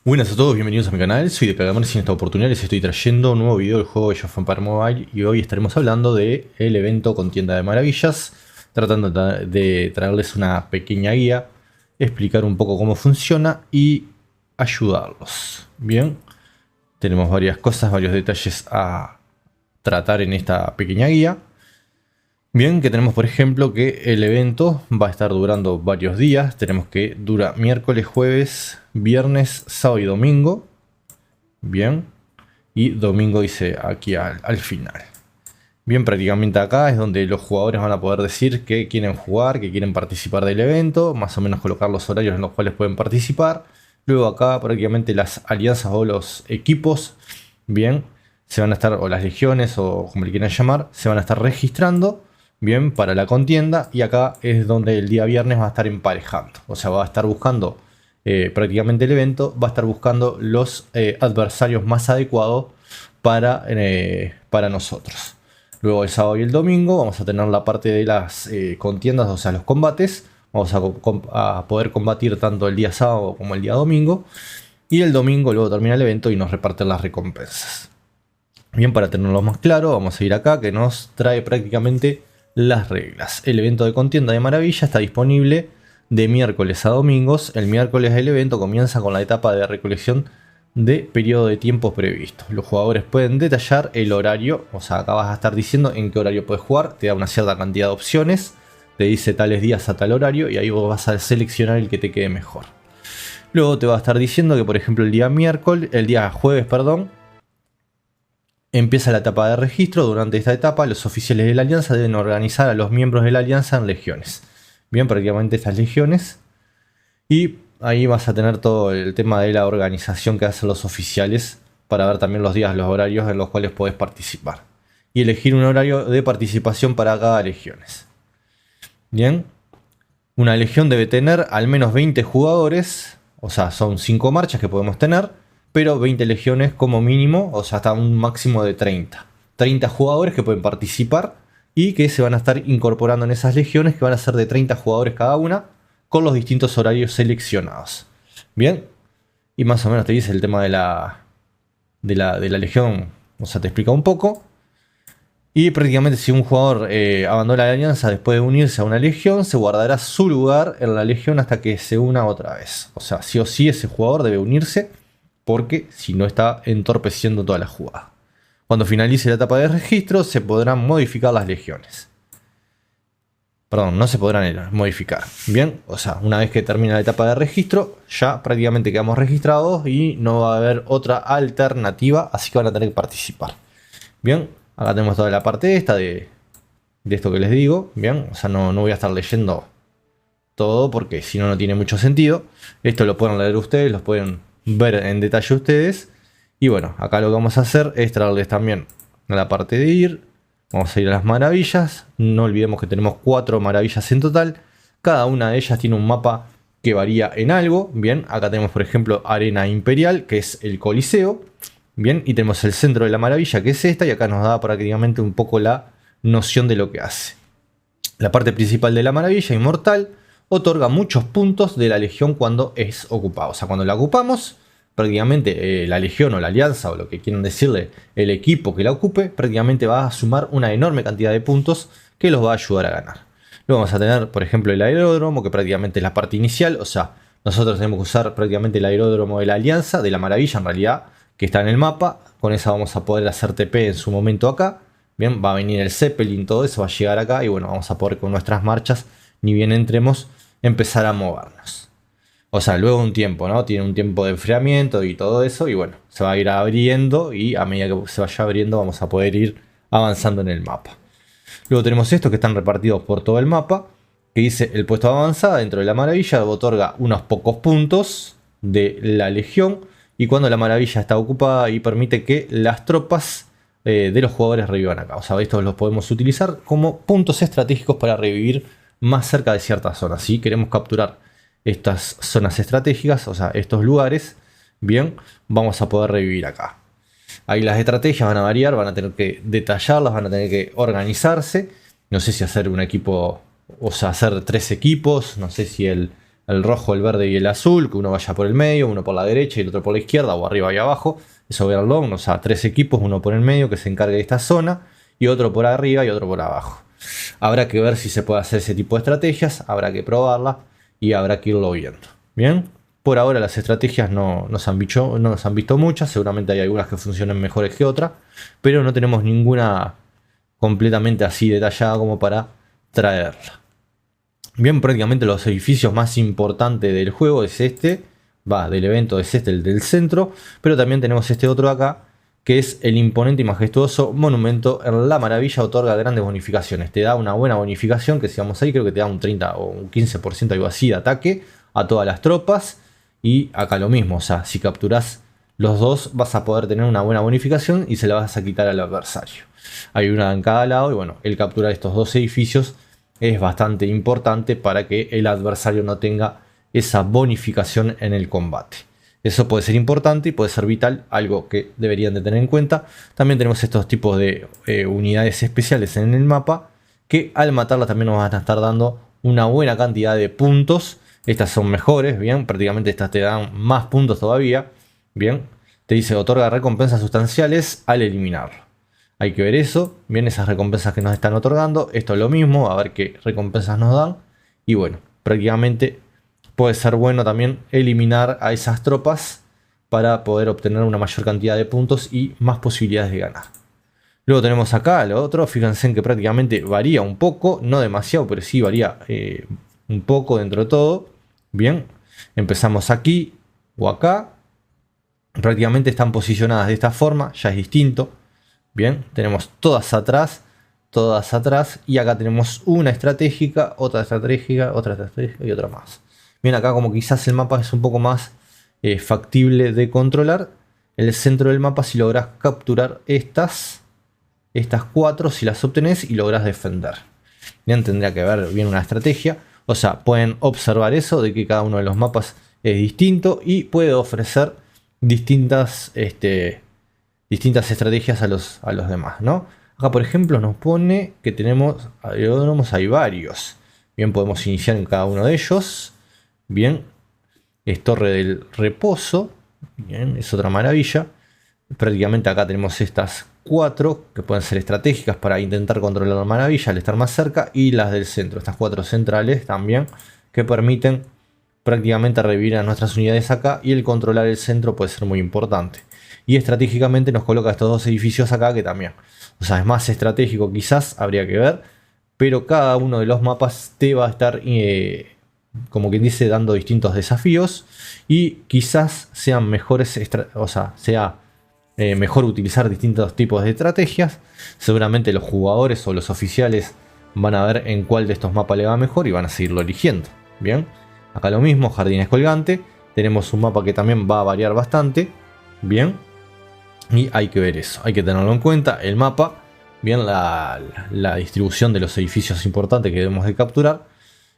Buenas a todos, bienvenidos a mi canal, soy Declagadores y en esta oportunidad les estoy trayendo un nuevo video del juego Age of Empires Mobile y hoy estaremos hablando del evento Contienda de Maravillas, tratando de traerles una pequeña guía, explicar un poco cómo funciona y ayudarlos. Bien, tenemos varias cosas, varios detalles a tratar en esta pequeña guía. Bien, que tenemos por ejemplo que el evento va a estar durando varios días. Tenemos que dura miércoles, jueves, viernes, sábado y domingo. Bien, y domingo dice aquí al final. Bien, prácticamente acá es donde los jugadores van a poder decir que quieren jugar, que quieren participar del evento. Más o menos colocar los horarios en los cuales pueden participar. Luego acá prácticamente las alianzas o los equipos, bien, se van a estar, o las legiones o como le quieran llamar, se van a estar registrando. Bien, para la contienda, y acá es donde el día viernes va a estar emparejando, o sea, va a estar buscando prácticamente el evento, va a estar buscando los adversarios más adecuados para nosotros. Luego el sábado y el domingo vamos a tener la parte de las contiendas, o sea, los combates. Vamos a poder combatir tanto el día sábado como el día domingo, y el domingo luego termina el evento y nos reparten las recompensas. Bien, para tenerlo más claro, vamos a ir acá que nos trae prácticamente las reglas. El evento de Contienda de Maravilla está disponible de miércoles a domingos. El miércoles el evento comienza con la etapa de recolección de periodo de tiempo previsto. Los jugadores pueden detallar el horario, o sea, acá vas a estar diciendo en qué horario puedes jugar, te da una cierta cantidad de opciones, te dice tales días a tal horario y ahí vos vas a seleccionar el que te quede mejor. Luego te va a estar diciendo que por ejemplo el día jueves, empieza la etapa de registro. Durante esta etapa, los oficiales de la alianza deben organizar a los miembros de la alianza en legiones. Bien, prácticamente estas legiones. Y ahí vas a tener todo el tema de la organización que hacen los oficiales para ver también los días, los horarios en los cuales podés participar. Y elegir un horario de participación para cada legiones. Bien, una legión debe tener al menos 20 jugadores, o sea, son 5 marchas que podemos tener. Pero 20 legiones como mínimo, o sea, hasta un máximo de 30. 30 jugadores que pueden participar y que se van a estar incorporando en esas legiones, que van a ser de 30 jugadores cada una, con los distintos horarios seleccionados. Bien, y más o menos te dice el tema de la legión, o sea, te explica un poco. Y prácticamente si un jugador abandona la alianza después de unirse a una legión, se guardará su lugar en la legión hasta que se una otra vez. O sea, sí o sí ese jugador debe unirse, porque si no está entorpeciendo toda la jugada. Cuando finalice la etapa de registro se podrán modificar las legiones. Perdón, no se podrán modificar. Bien, o sea, una vez que termina la etapa de registro, ya prácticamente quedamos registrados y no va a haber otra alternativa, así que van a tener que participar. Bien, acá tenemos toda la parte esta de esto que les digo. Bien, o sea, no voy a estar leyendo todo porque si no, no tiene mucho sentido. Esto lo pueden leer ustedes, lo pueden ver en detalle ustedes. Y bueno, acá lo que vamos a hacer es traerles también a la parte de ir. Vamos a ir a las maravillas. No olvidemos que tenemos 4 maravillas en total. Cada una de ellas tiene un mapa que varía en algo. Bien, acá tenemos por ejemplo Arena Imperial, que es el Coliseo. Bien, y tenemos el centro de la maravilla, que es esta, y acá nos da prácticamente un poco la noción de lo que hace. La parte principal de la maravilla, Inmortal, otorga muchos puntos de la legión cuando es ocupada. O sea, cuando la ocupamos, prácticamente la legión o la alianza o lo que quieran decirle, el equipo que la ocupe, prácticamente va a sumar una enorme cantidad de puntos que los va a ayudar a ganar. Luego vamos a tener, por ejemplo, el aeródromo, que prácticamente es la parte inicial. O sea, nosotros tenemos que usar prácticamente el aeródromo de la alianza, de la maravilla en realidad, que está en el mapa. Con esa vamos a poder hacer TP en su momento acá. Bien, va a venir el Zeppelin, todo eso va a llegar acá y bueno, vamos a poder con nuestras marchas, ni bien entremos, empezar a movernos. O sea, luego un tiempo, ¿no? Tiene un tiempo de enfriamiento y todo eso. Y bueno, se va a ir abriendo y a medida que se vaya abriendo vamos a poder ir avanzando en el mapa. Luego tenemos estos que están repartidos por todo el mapa, que dice el puesto de avanzada dentro de la maravilla otorga unos pocos puntos de la legión. Y cuando la maravilla está ocupada y permite que las tropas de los jugadores revivan acá. O sea, estos los podemos utilizar como puntos estratégicos para revivir más cerca de ciertas zonas. Si queremos capturar estas zonas estratégicas, o sea, estos lugares, bien, vamos a poder revivir acá. Ahí las estrategias van a variar, van a tener que detallarlas, van a tener que organizarse. No sé si hacer un equipo, o sea, hacer 3 equipos, no sé si el el rojo, el verde y el azul, que uno vaya por el medio, uno por la derecha y el otro por la izquierda, o arriba y abajo. Eso verlo, o sea, 3 equipos, uno por el medio que se encargue de esta zona, y otro por arriba y otro por abajo. Habrá que ver si se puede hacer ese tipo de estrategias, habrá que probarla y habrá que irlo viendo. Bien, por ahora las estrategias no nos han visto muchas, seguramente hay algunas que funcionan mejores que otras, pero no tenemos ninguna completamente así detallada como para traerla. Bien, prácticamente los edificios más importantes del juego es este, del evento es este, el del centro, pero también tenemos este otro acá, que es el imponente y majestuoso monumento en La Maravilla. Otorga grandes bonificaciones, te da una buena bonificación, que si vamos ahí creo que te da un 30 o un 15% algo así de ataque a todas las tropas, y acá lo mismo, o sea, si capturas los dos vas a poder tener una buena bonificación y se la vas a quitar al adversario. Hay una en cada lado y bueno, el capturar estos dos edificios es bastante importante para que el adversario no tenga esa bonificación en el combate. Eso puede ser importante y puede ser vital, algo que deberían de tener en cuenta. También tenemos estos tipos de unidades especiales en el mapa, que al matarlas también nos van a estar dando una buena cantidad de puntos. Estas son mejores, bien, prácticamente estas te dan más puntos todavía. Bien, te dice otorga recompensas sustanciales al eliminarlo. Hay que ver eso, bien, esas recompensas que nos están otorgando. Esto es lo mismo, a ver qué recompensas nos dan. Y bueno, prácticamente puede ser bueno también eliminar a esas tropas para poder obtener una mayor cantidad de puntos y más posibilidades de ganar. Luego tenemos acá lo otro, fíjense en que prácticamente varía un poco, no demasiado, pero sí varía un poco dentro de todo. Bien, empezamos aquí o acá. Prácticamente están posicionadas de esta forma, ya es distinto. Bien, tenemos todas atrás y acá tenemos una estratégica, otra estratégica y otra más. Bien, acá como quizás el mapa es un poco más factible de controlar. El centro del mapa, si logras capturar estas 4, si las obtenés y logras defender. Bien, tendría que haber bien una estrategia. O sea, pueden observar eso de que cada uno de los mapas es distinto y puede ofrecer distintas estrategias a los demás, ¿no? Acá, por ejemplo, nos pone que tenemos aeródromos, hay varios. Bien, podemos iniciar en cada uno de ellos. Bien, es Torre del Reposo. Bien, es otra maravilla. Prácticamente acá tenemos estas 4 que pueden ser estratégicas para intentar controlar la maravilla al estar más cerca. Y las del centro, estas 4 centrales también, que permiten prácticamente revivir a nuestras unidades acá. Y el controlar el centro puede ser muy importante. Y estratégicamente nos coloca estos dos edificios acá que también. O sea, es más estratégico quizás, habría que ver. Pero cada uno de los mapas te va a estar, como quien dice, dando distintos desafíos. Y quizás sean mejores, mejor utilizar distintos tipos de estrategias. Seguramente los jugadores o los oficiales van a ver en cuál de estos mapas le va mejor y van a seguirlo eligiendo. Bien, acá lo mismo, jardines colgantes. Tenemos un mapa que también va a variar bastante. Bien, y hay que ver eso, hay que tenerlo en cuenta. El mapa, bien, la distribución de los edificios importantes que debemos de capturar.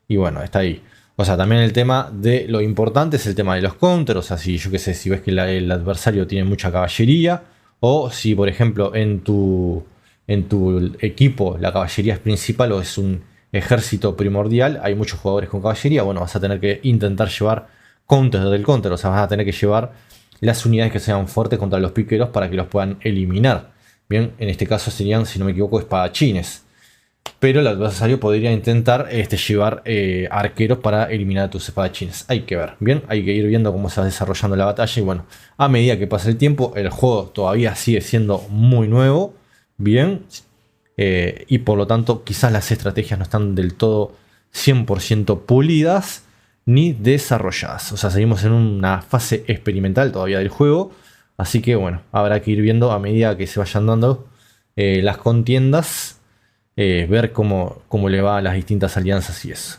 Y bueno, está ahí. O sea, también el tema de lo importante es el tema de los counters. O sea, si yo qué sé, si ves que el adversario tiene mucha caballería, o si por ejemplo en tu equipo la caballería es principal o es un ejército primordial, hay muchos jugadores con caballería, bueno, vas a tener que intentar llevar counters del counter. O sea, vas a tener que llevar las unidades que sean fuertes contra los piqueros para que los puedan eliminar. Bien, en este caso serían, si no me equivoco, espadachines. Pero el adversario podría intentar llevar arqueros para eliminar a tus espadachines. Hay que ver, bien, hay que ir viendo cómo se va desarrollando la batalla. Y bueno, a medida que pasa el tiempo, el juego todavía sigue siendo muy nuevo. Bien, y por lo tanto quizás las estrategias no están del todo 100% pulidas ni desarrolladas. O sea, seguimos en una fase experimental todavía del juego. Así que bueno, habrá que ir viendo a medida que se vayan dando las contiendas. Ver cómo le va a las distintas alianzas y eso.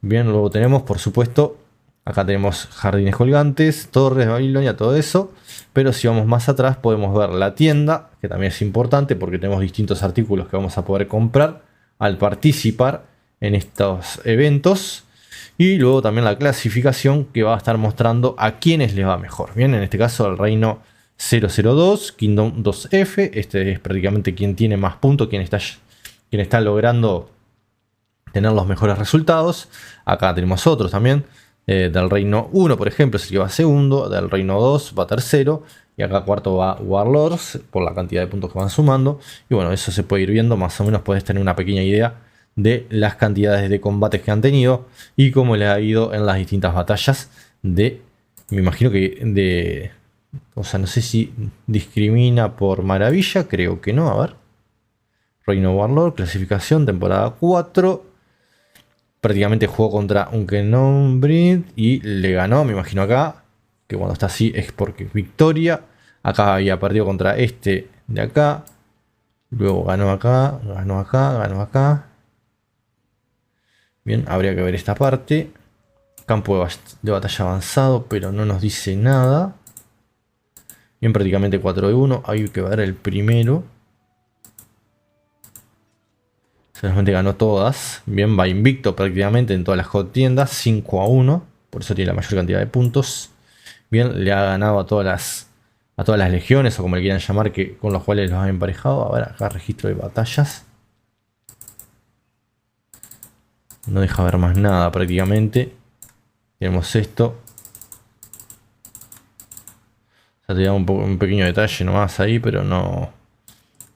Bien, luego tenemos, por supuesto, acá tenemos jardines colgantes, torres de Babilonia, todo eso. Pero si vamos más atrás podemos ver la tienda, que también es importante porque tenemos distintos artículos que vamos a poder comprar al participar en estos eventos. Y luego también la clasificación, que va a estar mostrando a quienes les va mejor. Bien, en este caso el reino 002, Kingdom 2F. Este es prácticamente quien tiene más puntos, quien está logrando tener los mejores resultados. Acá tenemos otros también. Del reino 1, por ejemplo, sería va segundo. Del reino 2 va tercero. Y acá cuarto va Warlords, por la cantidad de puntos que van sumando. Y bueno, eso se puede ir viendo. Más o menos puedes tener una pequeña idea de las cantidades de combates que han tenido. Y cómo les ha ido en las distintas batallas de... Me imagino que de... O sea, no sé si discrimina por maravilla. Creo que no. A ver. Reino Warlord, clasificación, temporada 4. Prácticamente jugó contra un Kenon Breed y le ganó, me imagino acá. Que cuando está así es porque es victoria. Acá había perdido contra este de acá. Luego ganó acá, ganó acá, ganó acá. Bien, habría que ver esta parte. Campo de batalla avanzado, pero no nos dice nada. Bien, prácticamente 4 de 1. Hay que ver el primero. Solamente ganó todas. Bien, va invicto prácticamente en todas las hot tiendas. 5 a 1. Por eso tiene la mayor cantidad de puntos. Bien, le ha ganado a todas las legiones, o como le quieran llamar, que, con los cuales los ha emparejado. A ver, acá registro de batallas. No deja ver más nada prácticamente. Tenemos esto. O sea, te da un pequeño detalle nomás ahí, pero no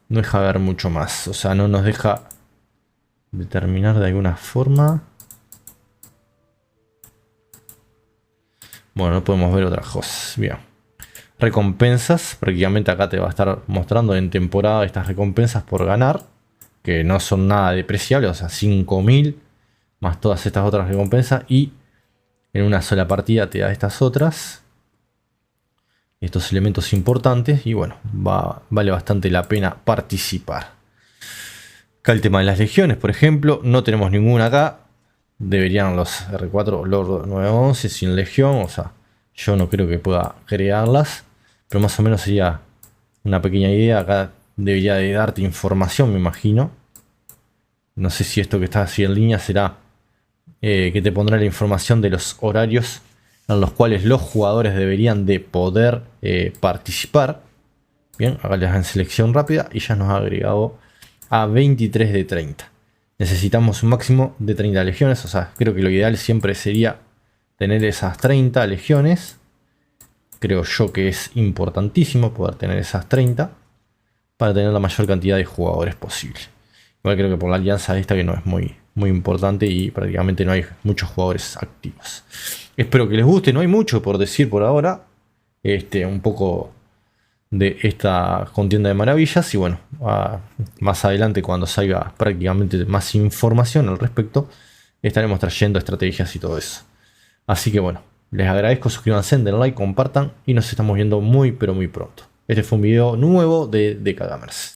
deja ver mucho más. O sea, no nos deja determinar de alguna forma. Bueno, no podemos ver otras cosas. Bien. Recompensas. Prácticamente acá te va a estar mostrando en temporada estas recompensas por ganar. Que no son nada despreciables. O sea, 5000 más todas estas otras recompensas. Y en una sola partida te da estas otras. Estos elementos importantes. Y bueno, vale bastante la pena participar. Acá el tema de las legiones, por ejemplo. No tenemos ninguna acá. Deberían los R4 Lord 911 sin legión. O sea, yo no creo que pueda crearlas. Pero más o menos sería una pequeña idea. Acá debería de darte información, me imagino. No sé si esto que está así en línea será que te pondrá la información de los horarios en los cuales los jugadores deberían de poder participar. Bien, acá le dan selección rápida y ya nos ha agregado a 23 de 30. Necesitamos un máximo de 30 legiones. O sea, creo que lo ideal siempre sería tener esas 30 legiones. Creo yo que es importantísimo poder tener esas 30 para tener la mayor cantidad de jugadores posible. Igual creo que por la alianza esta que no es muy importante y prácticamente no hay muchos jugadores activos. Espero que les guste, no hay mucho por decir por ahora. Un poco de esta contienda de maravillas y bueno, más adelante cuando salga prácticamente más información al respecto, estaremos trayendo estrategias y todo eso. Así que bueno, les agradezco, suscríbanse, den like, compartan y nos estamos viendo muy pero muy pronto. Este fue un video nuevo de DK Gamers.